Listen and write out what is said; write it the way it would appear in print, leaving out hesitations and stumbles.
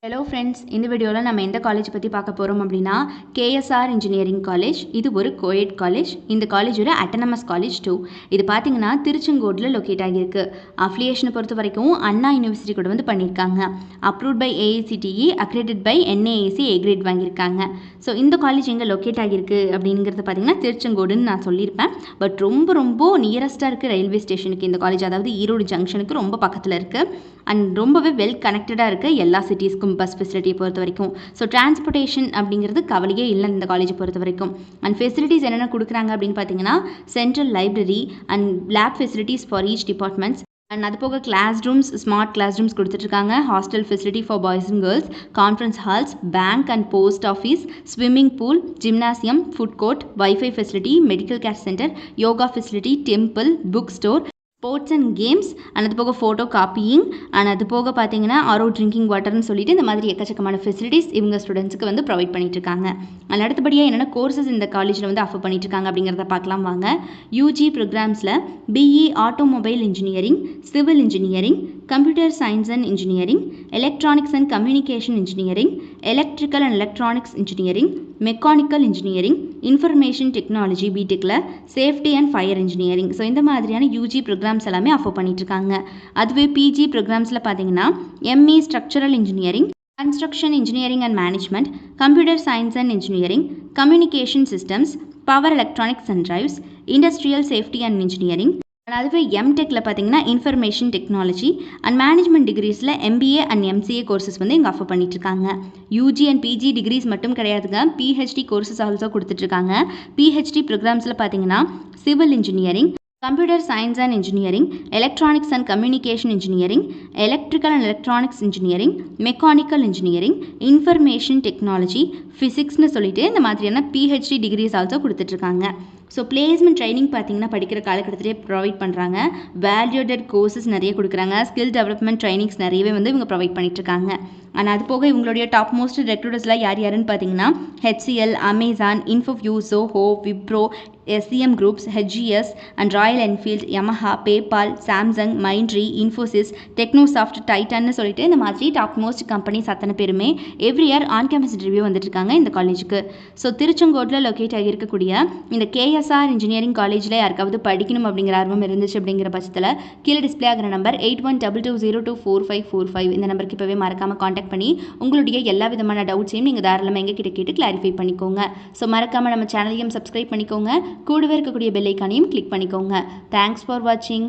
Hello friends, இந்த வீடியோவில் நம்ம எந்த காலேஜ் பற்றி பார்க்க போகிறோம் அப்படின்னா கேஎஸ்ஆர் இன்ஜினியரிங் காலேஜ். இது ஒரு கோஎட் காலேஜ். இந்த காலேஜ் ஒரு அட்டானமஸ் காலேஜ் டூ. இது பார்த்தீங்கன்னா திருச்செங்கோட்டில் லொக்கேட் ஆகியிருக்கு. அஃபிலியேஷனை பொறுத்த வரைக்கும் அண்ணா யூனிவர்சிட்டி கூட வந்து பண்ணியிருக்காங்க. Approved by AICTE, accredited by NAAC A grade வாங்கியிருக்காங்க. ஸோ இந்த காலேஜ் எங்கே லொக்கேட் ஆகியிருக்கு அப்படிங்கிறது பார்த்தீங்கன்னா திருச்செங்கோடுன்னு நான் சொல்லியிருப்பேன். பட் ரொம்ப நியரஸ்ட்டாக இருக்குது ரயில்வே ஸ்டேஷனுக்கு இந்த காலேஜ். அதாவது ஈரோடு ஜங்ஷனுக்கு ரொம்ப பக்கத்தில் இருக்குது அண்ட் ரொம்பவே வெல் கனெக்டடாக இருக்குது எல்லா சிட்டிஸ்க்கும் பஸ் ஃபெசிலிட்டியை பொறுத்த வரைக்கும். ஸோ டிரான்ஸ்போர்ட்டேஷன் அப்படிங்கிறது கவலையே இல்லை இந்த காலேஜை பொறுத்த வரைக்கும். அண்ட் ஃபெசிலிட்டிஸ் என்னென்ன கொடுக்குறாங்க அப்படின்னு பார்த்தீங்கன்னா central library and lab facilities for each departments. And அது போக class rooms, smart class rooms கொடுத்துட்ருக்காங்க. Hostel facility for boys and girls, conference halls, bank and post office, swimming pool, gymnasium, food court, wifi facility, medical care centre, yoga facility, temple, book store, sports and games, and அது போக photo copying, and அது போக பார்த்தீங்கன்னா ஆரோ drinking வாட்டர்னு சொல்லிட்டு இந்த மாதிரி எக்கச்சக்கமான facilities இவங்க ஸ்டூடெண்ட்ஸுக்கு வந்து ப்ரொவைட் பண்ணிட்டு இருக்காங்க. அண்ட் அடுத்தபடியாக என்னென்ன கோர்சஸ் இந்த காலேஜில் வந்து ஆஃபர் பண்ணிட்டு இருக்காங்க அப்படிங்கிறத பார்க்கலாம் வாங்க. யூஜி ப்ரோக்ராம்ஸில் BE automobile engineering, civil engineering, computer science and engineering, electronics and communication engineering, electrical and electronics engineering, mechanical engineering, information technology பிடெக்கில், safety and fire engineering. So இந்த மாதிரியான யூஜி ப்ரோக்ராம்ஸ் எல்லாமே ஆஃபர் பண்ணிட்டு இருக்காங்க. அதுவே பிஜி ப்ரோக்ராம்ஸில் பார்த்தீங்கன்னா ME structural engineering, construction engineering and management, computer science and engineering, communication systems, power electronics and drives, industrial safety and engineering. அதுவே எம்டெக்கில் பார்த்தீங்கன்னா இன்ஃபர்மேஷன் டெக்னாலஜி அண்ட் மேனேஜ்மெண்ட் டிகிரிஸில் எம்பிஏ அண்ட் எம்சிஏ கோர்சஸ் வந்து இங்கே ஆஃபர் பண்ணிட்டுருக்காங்க. UG and PG degrees மட்டும் கிடையாதுங்க, PhD courses also கொடுத்துட்ருக்காங்க. பிஹெச்டி ப்ரோக்ராம்ஸில் பார்த்தீங்கன்னா civil engineering, computer science and engineering, electronics and communication engineering, electrical and electronics engineering, mechanical engineering, information technology, ஃபிசிக்ஸ்னு சொல்லிட்டு இந்த மாதிரியான பிஹெச்டி டிகிரிஸ் ஆல்சோ கொடுத்துட்ருக்காங்க. ஸோ பிளேஸ்மெண்ட் ட்ரைனிங் பார்த்தீங்கன்னா படிக்கிற காலகட்டத்திலே ப்ரொவைட் பண்ணுறாங்க. வேல்யூடட் கோர்சஸ் நிறைய கொடுக்குறாங்க. ஸ்கில் டெவலப்மெண்ட் ட்ரைனிங்ஸ் நிறையவே வந்து இவங்க ப்ரொவைட் பண்ணிட்டுருக்காங்க. அண்ட் அது போக இவங்களுடைய டாப் மோஸ்ட் ரெக்ரூட்டர்ஸ்லாம் யாருன்னு பார்த்தீங்கன்னா HCL, Amazon, Infoview, Zoho, Wipro, SCM groups, HGS and Royal Enfield, Yamaha, PayPal, Samsung, Mindtree, Infosys, Technosoft, டைட்டன்னு சொல்லிட்டு இந்த மாதிரி டாப் மோஸ்ட் கம்பெனிஸ் அத்தனை பேருமே every year on campus interview வந்துட்டு இருக்காங்க இந்த காலேஜுக்கு. ஸோ திருச்செங்கோட்டில் லொக்கேட் ஆகியிருக்கக்கூடிய இந்த கேஎஸ்ஆர் இன்ஜினியரிங் காலேஜில் யாருக்காவது படிக்கணும் அப்படிங்கிற ஆர்வம் இருந்துச்சு அப்படிங்கிற பட்சத்தில் கீழே டிஸ்பிளே ஆகிற நம்பர் 8122022545 இந்த நம்பருக்கு இப்போவே மறக்காமல் காண்டாக்ட் பண்ணி உங்களுடைய எல்லா விதமான டவுட்ஸையும் நீங்கள் தாராளமாக எங்ககிட்ட கேட்டு கிளாரிஃபை பண்ணிக்கோங்க. ஸோ மறக்காமல் நம்ம சேனலையும் சப்ஸ்கிரைப் பண்ணிக்கோங்க. கூடவே இருக்கக்கூடிய பெல் ஐக்கானையும் கிளிக் பண்ணிக்கோங்க. தேங்க்ஸ் ஃபார் வாட்சிங்.